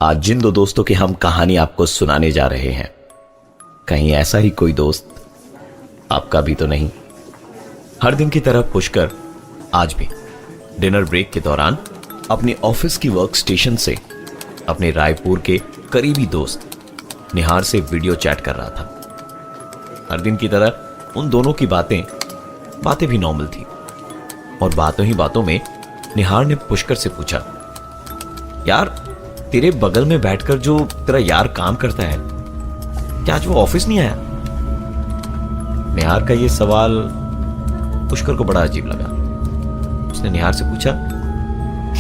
आज जिन दो दोस्तों की हम कहानी आपको सुनाने जा रहे हैं, कहीं ऐसा ही कोई दोस्त आपका भी तो नहीं। हर दिन की तरह पुष्कर आज भी डिनर ब्रेक के दौरान अपनी ऑफिस की वर्क स्टेशन से अपने रायपुर के करीबी दोस्त निहार से वीडियो चैट कर रहा था। हर दिन की तरह उन दोनों की बातें भी नॉर्मल थी और बातों ही बातों में निहार ने पुष्कर से पूछा, यार तेरे बगल में बैठकर जो तेरा यार काम करता है, क्या आज वो ऑफिस नहीं आया? निहार का ये सवाल पुष्कर को बड़ा अजीब लगा। उसने निहार से पूछा,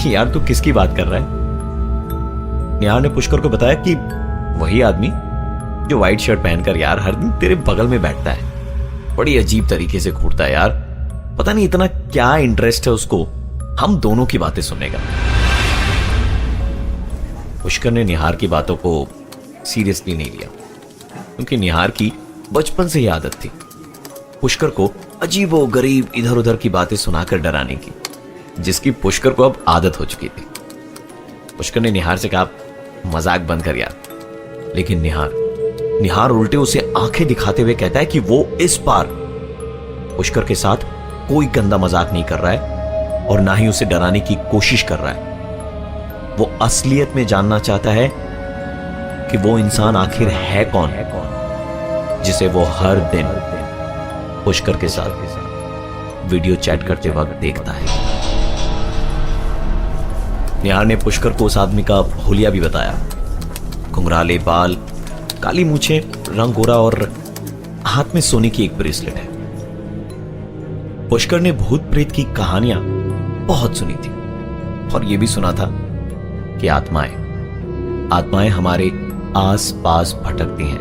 यार तू किसकी बात कर रहा है? निहार ने पुष्कर को बताया कि वही आदमी जो व्हाइट शर्ट पहनकर यार हर दिन तेरे बगल में बैठता है, बड़ी अजीब तरीके से घूरता है यार, पता नहीं इतना क्या इंटरेस्ट है उसको हम दोनों की बातें सुनने का। पुष्कर ने निहार की बातों को सीरियसली नहीं लिया, क्योंकि निहार की बचपन से ही आदत थी पुष्कर को अजीबो गरीब इधर उधर की बातें सुनाकर डराने की, जिसकी पुष्कर को अब आदत हो चुकी थी। पुष्कर ने निहार से कहा, मजाक बंद कर यार। लेकिन निहार उल्टे उसे आंखें दिखाते हुए कहता है कि वो इस बार पुष्कर के साथ कोई गंदा मजाक नहीं कर रहा है और ना ही उसे डराने की कोशिश कर रहा है। वो असलियत में जानना चाहता है कि वो इंसान आखिर है कौन, जिसे वो हर दिन पुष्कर के साथ वीडियो चैट करते वक्त देखता है। निहार ने पुष्कर को उस आदमी का हुलिया भी बताया। घुंघराले बाल, काली मूछें, रंग गोरा और हाथ में सोने की एक ब्रेसलेट है। पुष्कर ने भूत प्रेत की कहानियां बहुत सुनी थी और यह भी सुना था कि आत्माएं हमारे आस पास भटकती हैं,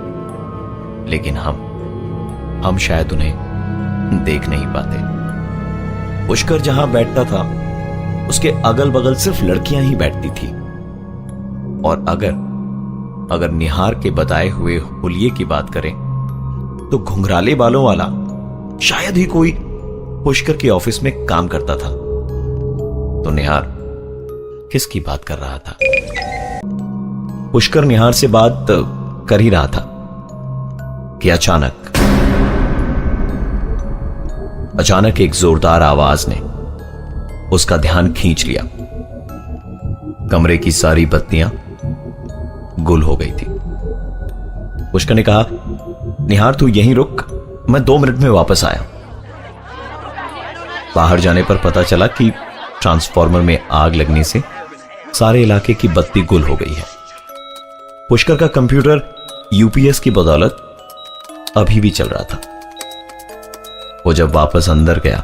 लेकिन हम शायद उन्हें देख नहीं पाते। पुष्कर जहां बैठता था उसके अगल बगल सिर्फ लड़कियां ही बैठती थी, और अगर निहार के बताए हुए हुलिये की बात करें तो घुंघराले बालों वाला शायद ही कोई पुष्कर के ऑफिस में काम करता था। तो निहार किसकी बात कर रहा था? पुष्कर निहार से बात कर ही रहा था कि अचानक एक जोरदार आवाज ने उसका ध्यान खींच लिया। कमरे की सारी बत्तियां गुल हो गई थी। पुष्कर ने कहा, निहार तू यहीं रुक, मैं 2 मिनट में वापस आया। बाहर जाने पर पता चला कि ट्रांसफार्मर में आग लगने से सारे इलाके की बत्ती गुल हो गई है। पुष्कर का कंप्यूटर यूपीएस की बदौलत अभी भी चल रहा था। वो जब वापस अंदर गया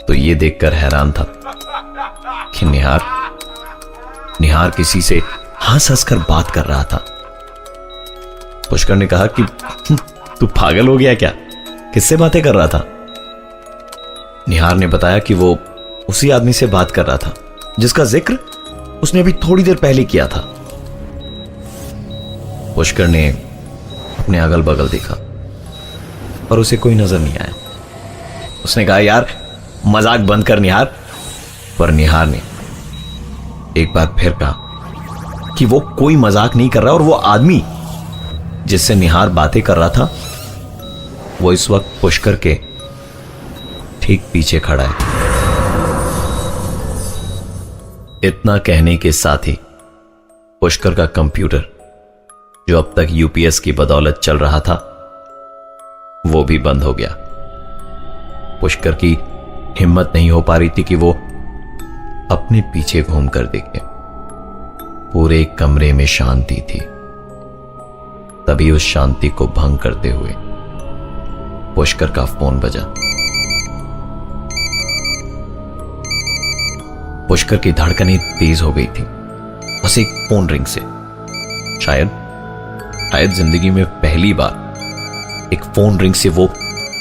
तो यह देखकर हैरान था कि निहार किसी से हंस कर बात कर रहा था। पुष्कर ने कहा कि तू पागल हो गया क्या? किससे बातें कर रहा था? निहार ने बताया कि वो उसी आदमी से बात कर रहा था जिसका जिक्र उसने अभी थोड़ी देर पहले किया था। पुष्कर ने अपने अगल बगल देखा पर उसे कोई नजर नहीं आया। उसने कहा, यार मजाक बंद कर निहार। पर निहार ने एक बार फिर कहा कि वो कोई मजाक नहीं कर रहा, और वो आदमी जिससे निहार बातें कर रहा था वो इस वक्त पुष्कर के ठीक पीछे खड़ा है। इतना कहने के साथ ही पुष्कर का कंप्यूटर, जो अब तक यूपीएस की बदौलत चल रहा था, वो भी बंद हो गया। पुष्कर की हिम्मत नहीं हो पा रही थी कि वो अपने पीछे घूमकर देखे। पूरे कमरे में शांति थी। तभी उस शांति को भंग करते हुए पुष्कर का फोन बजा। पुष्कर की धड़कनें तेज हो गई थी बस एक फोन रिंग से। शायद जिंदगी में पहली बार एक फोन रिंग से वो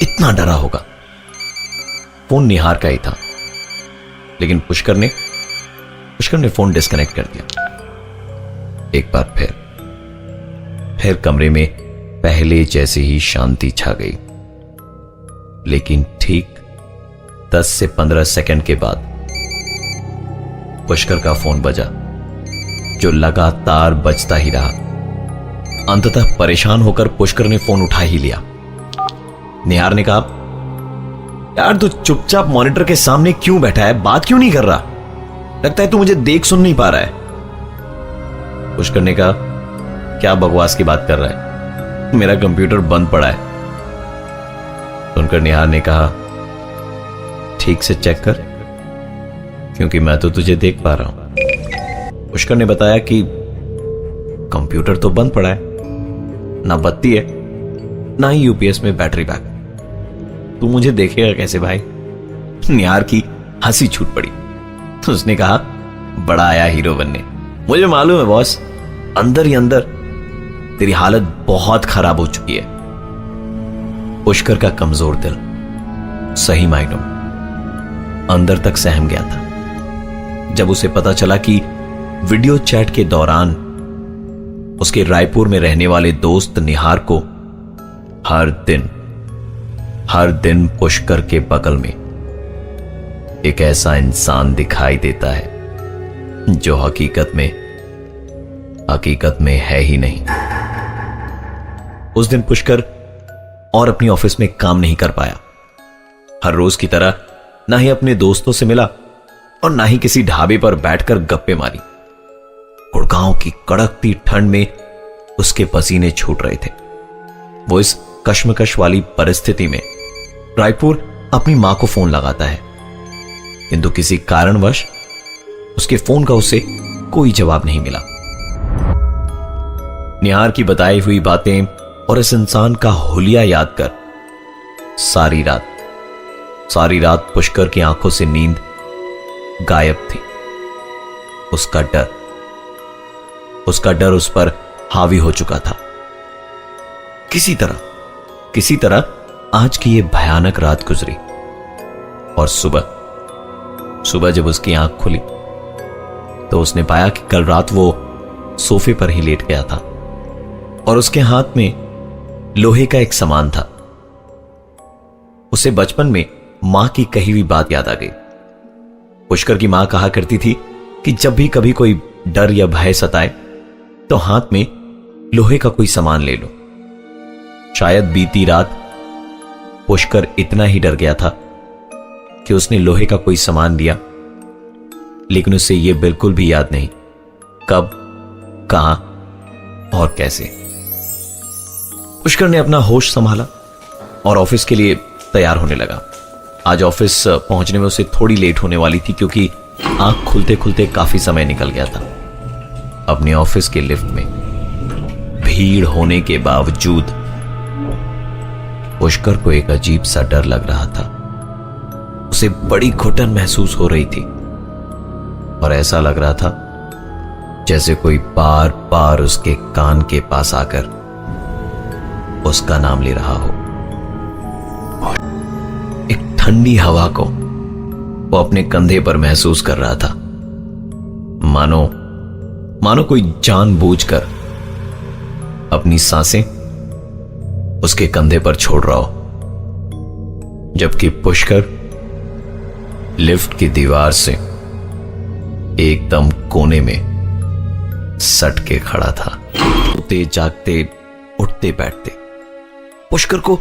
इतना डरा होगा। फोन निहार का ही था, लेकिन पुष्कर ने फोन डिस्कनेक्ट कर दिया। एक बार फिर कमरे में पहले जैसे ही शांति छा गई। लेकिन ठीक 10 से 15 सेकंड के बाद पुष्कर का फोन बजा। जो लगातार बजता ही रहा। अंततः परेशान होकर पुष्कर ने फोन उठा ही लिया। निहार ने कहा, यार तू चुपचाप मॉनिटर के सामने क्यों बैठा है, बात क्यों नहीं कर रहा? लगता है तू मुझे देख सुन नहीं पा रहा है। पुष्कर ने कहा, क्या बकवास की बात कर रहा है, मेरा कंप्यूटर बंद पड़ा है। सुनकर निहार ने कहा, ठीक से चेक कर, क्योंकि मैं तो तुझे देख पा रहा हूं। पुष्कर ने बताया कि कंप्यूटर तो बंद पड़ा है, ना बत्ती है, ना ही यूपीएस में बैटरी बैक। तू मुझे देखेगा कैसे भाई? निहार की हंसी छूट पड़ी। तो उसने कहा, बड़ा आया हीरो बनने। मुझे मालूम है बॉस, अंदर ही अंदर तेरी हालत बहुत खराब हो चुकी है। पुष्कर का कमजोर दिल सही मायनों अंदर तक सहम गया था जब उसे पता चला कि वीडियो चैट के दौरान उसके रायपुर में रहने वाले दोस्त निहार को हर दिन पुष्कर के बगल में एक ऐसा इंसान दिखाई देता है जो हकीकत में है ही नहीं। उस दिन पुष्कर और अपनी ऑफिस में काम नहीं कर पाया। हर रोज की तरह ना ही अपने दोस्तों से मिला और ना ही किसी ढाबे पर बैठकर गप्पे मारी। गुड़गांव की कड़कती ठंड में उसके पसीने छूट रहे थे। वो इस कश्मकश वाली परिस्थिति में रायपुर अपनी मां को फोन लगाता है, किंतु किसी कारणवश उसके फोन का उसे कोई जवाब नहीं मिला। निहार की बताई हुई बातें और इस इंसान का हुलिया याद कर सारी रात पुष्कर की आंखों से नींद गायब थी। उसका डर उस पर हावी हो चुका था। किसी तरह आज की यह भयानक रात गुजरी और सुबह जब उसकी आंख खुली तो उसने पाया कि कल रात वो सोफे पर ही लेट गया था और उसके हाथ में लोहे का एक सामान था। उसे बचपन में मां की कही हुई बात याद आ गई। पुष्कर की मां कहा करती थी कि जब भी कभी कोई डर या भय सताए तो हाथ में लोहे का कोई सामान ले लो। शायद बीती रात पुष्कर इतना ही डर गया था कि उसने लोहे का कोई सामान लिया, लेकिन उसे यह बिल्कुल भी याद नहीं कब, कहां और कैसे। पुष्कर ने अपना होश संभाला और ऑफिस के लिए तैयार होने लगा। आज ऑफिस पहुंचने में उसे थोड़ी लेट होने वाली थी क्योंकि आंख खुलते खुलते काफी समय निकल गया था। अपने ऑफिस के लिफ्ट में भीड़ होने के बावजूद पुष्कर को एक अजीब सा डर लग रहा था। उसे बड़ी घुटन महसूस हो रही थी और ऐसा लग रहा था जैसे कोई बार बार उसके कान के पास आकर उसका नाम ले रहा हो। एक ठंडी हवा को वो अपने कंधे पर महसूस कर रहा था, मानो कोई जानबूझकर अपनी सांसें उसके कंधे पर छोड़ रहा हो, जबकि पुष्कर लिफ्ट की दीवार से एकदम कोने में सट के खड़ा था। सोते जागते उठते बैठते पुष्कर को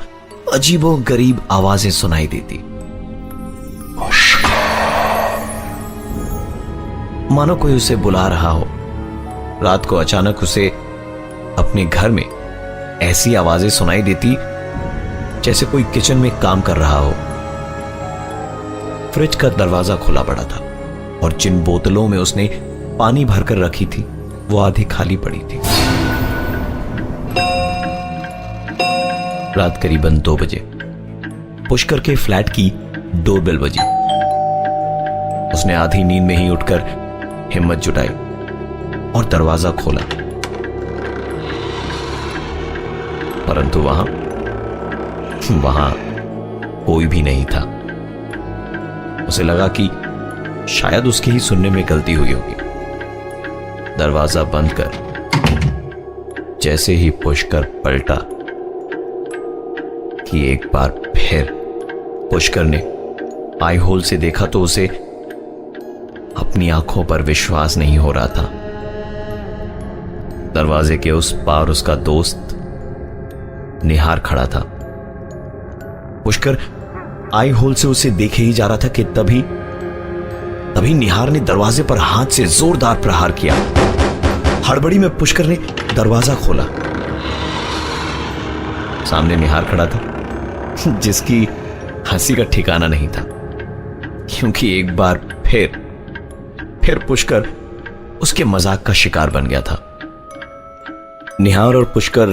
अजीबो गरीब आवाजें सुनाई देती, मानो कोई उसे बुला रहा हो। रात को अचानक उसे अपने घर में ऐसी आवाजें सुनाई देती जैसे कोई किचन में काम कर रहा हो। फ्रिज का दरवाजा खुला पड़ा था और जिन बोतलों में उसने पानी भरकर रखी थी वो आधी खाली पड़ी थी। रात करीबन 2 बजे पुष्कर के फ्लैट की डोरबेल बजी। उसने आधी नींद में ही उठकर हिम्मत जुटाई और दरवाजा खोला, परंतु वहां कोई भी नहीं था। उसे लगा कि शायद उसके ही सुनने में गलती हुई होगी। दरवाजा बंद कर जैसे ही पुष्कर पलटा कि एक बार फिर पुष्कर ने आई होल से देखा तो उसे अपनी आंखों पर विश्वास नहीं हो रहा था। दरवाजे के उस पार उसका दोस्त निहार खड़ा था। पुष्कर आई होल से उसे देखे ही जा रहा था कि तभी निहार ने दरवाजे पर हाथ से जोरदार प्रहार किया। हड़बड़ी में पुष्कर ने दरवाजा खोला। सामने निहार खड़ा था, जिसकी हंसी का ठिकाना नहीं था, क्योंकि एक बार फिर पुष्कर उसके मजाक का शिकार बन गया था। निहार और पुष्कर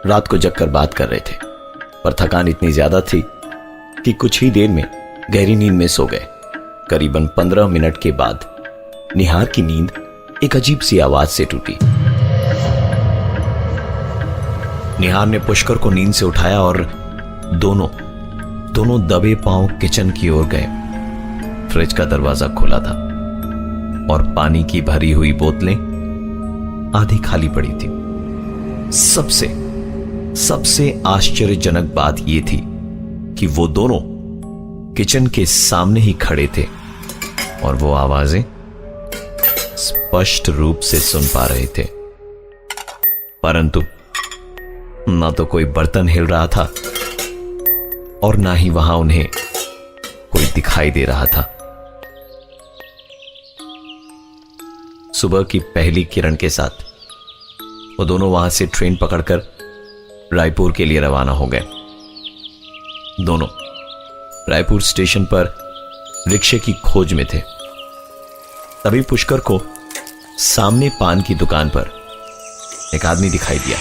रात को जगकर बात कर रहे थे, पर थकान इतनी ज्यादा थी कि कुछ ही देर में गहरी नींद में सो गए। करीबन 15 मिनट के बाद निहार की नींद एक अजीब सी आवाज से टूटी। निहार ने पुष्कर को नींद से उठाया और दोनों दबे पांव किचन की ओर गए। फ्रिज का दरवाजा खुला था और पानी की भरी हुई बोतलें आधी खाली पड़ी थी। सबसे आश्चर्यजनक बात यह थी कि वो दोनों किचन के सामने ही खड़े थे और वो आवाजें स्पष्ट रूप से सुन पा रहे थे, परंतु ना तो कोई बर्तन हिल रहा था और ना ही वहां उन्हें कोई दिखाई दे रहा था। सुबह की पहली किरण के साथ वो दोनों वहां से ट्रेन पकड़कर रायपुर के लिए रवाना हो गए। दोनों रायपुर स्टेशन पर रिक्शे की खोज में थे। तभी पुष्कर को सामने पान की दुकान पर एक आदमी दिखाई दिया,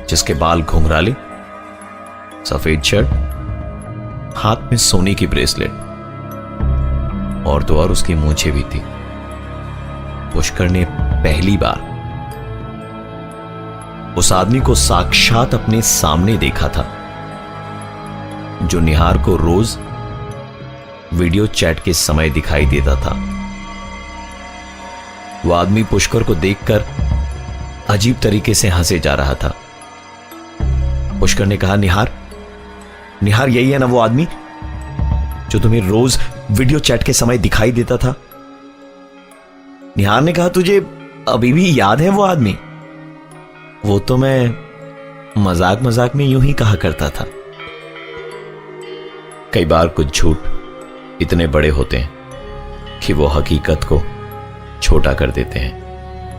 जिसके बाल घुंघराले, सफेद शर्ट, हाथ में सोने की ब्रेसलेट और दो और उसकी मूंछें भी थी। पुष्कर ने पहली बार उस आदमी को साक्षात अपने सामने देखा था, जो निहार को रोज वीडियो चैट के समय दिखाई देता था। वो आदमी पुष्कर को देखकर अजीब तरीके से हंसे जा रहा था। पुष्कर ने कहा, निहार यही है ना वो आदमी जो तुम्हें रोज वीडियो चैट के समय दिखाई देता था? निहार ने कहा, तुझे अभी भी याद है वो आदमी? वो तो मैं मजाक में यूं ही कहा करता था। कई बार कुछ झूठ इतने बड़े होते हैं कि वो हकीकत को छोटा कर देते हैं।